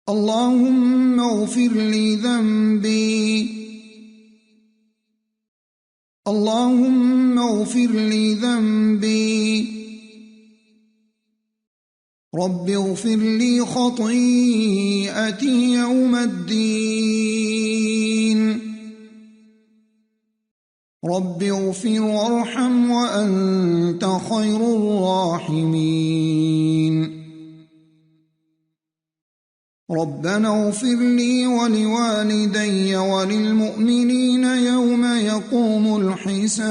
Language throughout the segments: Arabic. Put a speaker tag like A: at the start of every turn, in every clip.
A: اللهم اغفر لي ذنبي. اللهم اغفر لي ذنبي. رب اغفر لي خطيئتي يوم الدين. رب اغفر وارحم وأنت خير الراحمين. ربنا اغفر لي ولوالدي وللمؤمنين يوم يقوم الحساب.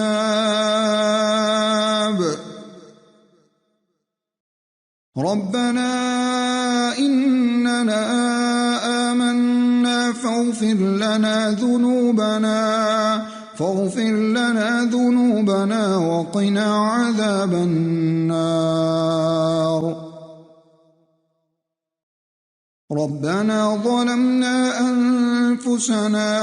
A: ربنا إننا آمنا فاغفر لنا ذنوبنا وقنا عذاب النار. ربنا ظلمنا أنفسنا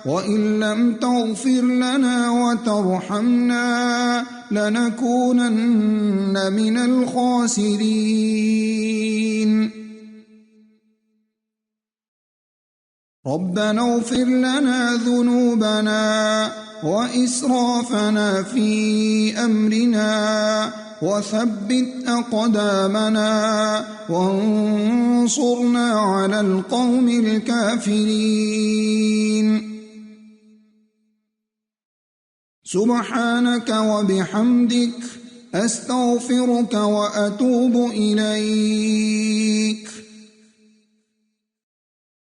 A: وإن لم تغفر لنا وترحمنا لنكونن من الخاسرين. ربنا اغفر لنا ذنوبنا وإسرافنا في أمرنا وثبت أقدامنا وانصرنا على القوم الكافرين. سبحانك وبحمدك أستغفرك وأتوب إليك.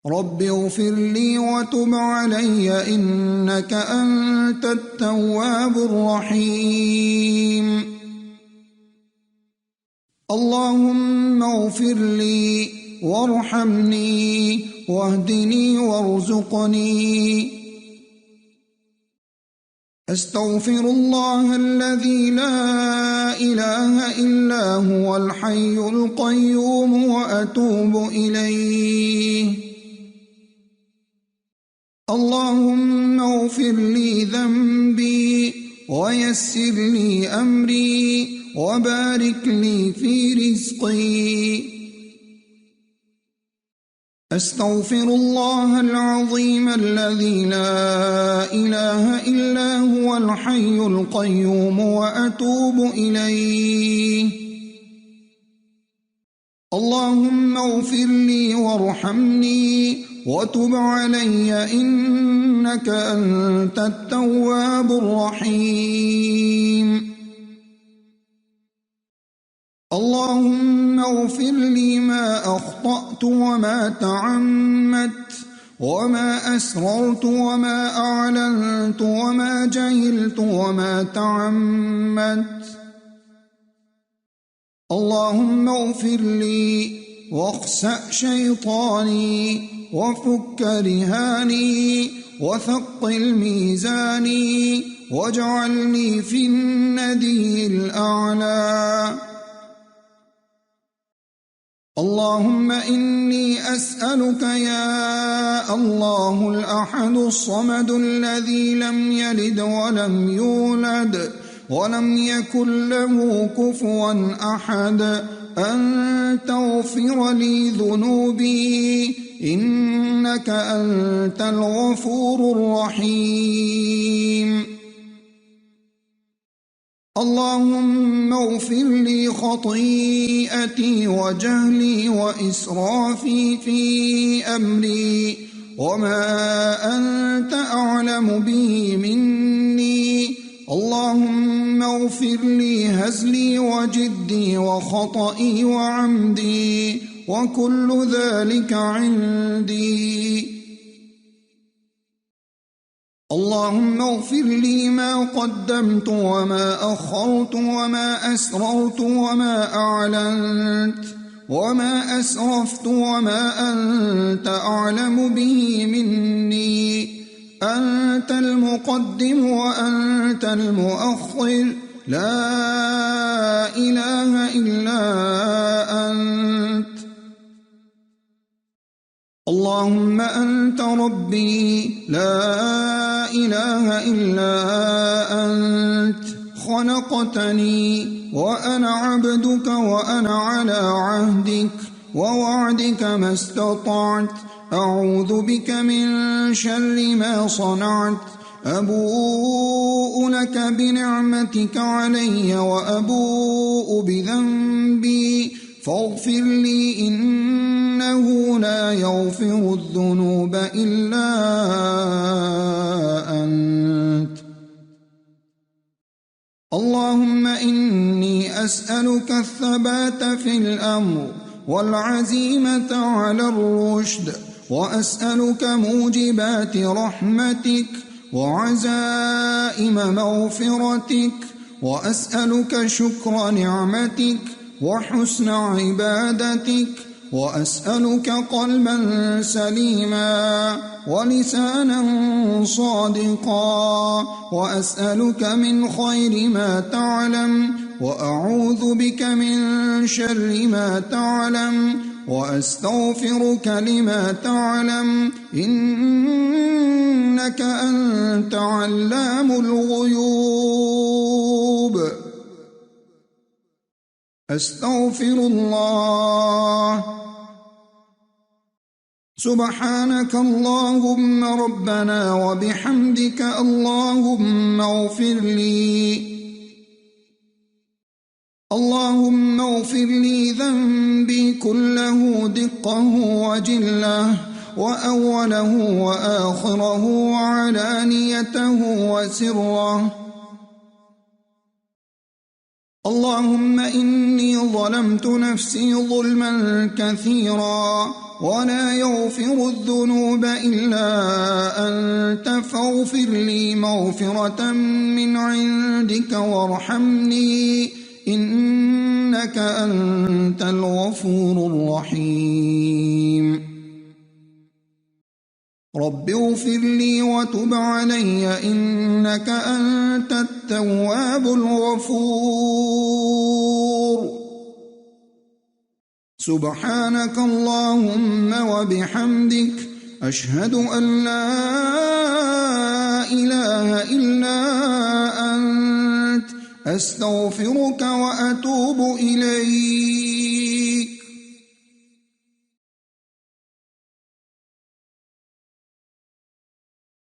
A: رب اغفر لي وتب علي إنك أنت التواب الرحيم. اللهم اغفر لي وارحمني واهدني وارزقني. أستغفر الله الذي لا إله إلا هو الحي القيوم وأتوب إليه. اللهم اغفر لي ذنبي ويسر لي أمري وبارك لي في رزقي. أستغفر الله العظيم الذي لا إله إلا هو الحي القيوم وأتوب إليه. اللهم اغفر لي وارحمني وتب علي إنك أنت التواب الرحيم. اللهم اغفر لي ما أخطأت وما تعمدت وما أسررت وما أعلنت وما جهلت وما تعمدت. اللهم اغفر لي واخسأ شيطاني وفك رهاني وثقل ميزاني واجعلني في الندي الأعلى. اللهم إني أسألك يا الله الأحد الصمد الذي لم يلد ولم يولد ولم يكن له كفوا أحد أن تغفر لي ذنوبي إنك أنت الغفور الرحيم. اللهم اغفر لي خطيئتي وجهلي وإسرافي في أمري وما أنت أعلم به مني. اللهم اغفر لي هزلي وجدي وخطئي وعمدي وكل ذلك عندي. اللهم اغفر لي ما قدمت وما أخرت وما أسررت وما أعلنت وما أسرفت وما أنت أعلم به مني. أنت المقدم وأنت المؤخر لا إله إلا أنت. اللهم أنت ربي لا إله إلا أنت. خلقتني وأنا عبدك وأنا على عهدك ووعدك ما استطعت. أعوذ بك من شر ما صنعت. أبوء لك بنعمتك علي وأبوء بذنبي فاغفر لي إنه لا يغفر الذنوب إلا أنت. اللهم إني أسألك الثبات في الأمر والعزيمة على الرشد، وأسألك موجبات رحمتك وعزائم مغفرتك، وأسألك شكر نعمتك وحسن عبادتك، وأسألك قلبا سليما ولسانا صادقا، وأسألك من خير ما تعلم وأعوذ بك من شر ما تعلم وأستغفرك لما تعلم إنك أنت علام الغيوب. أستغفر الله. سبحانك اللهم ربنا وبحمدك اللهم اغفر لي. اللهم اغفر لي ذنبي كله دقه وجله وأوله وآخره وعلانيته وسره. اللهم إني ظلمت نفسي ظلما كثيرا ولا يغفر الذنوب إلا أنت فاغفر لي مغفرة من عندك وارحمني إنك أنت الغفور الرحيم. رب اغفر لي وتب علي إنك أنت التواب الغفور. سبحانك اللهم وبحمدك أشهد أن لا إله إلا أنت أستغفرك وأتوب إليك.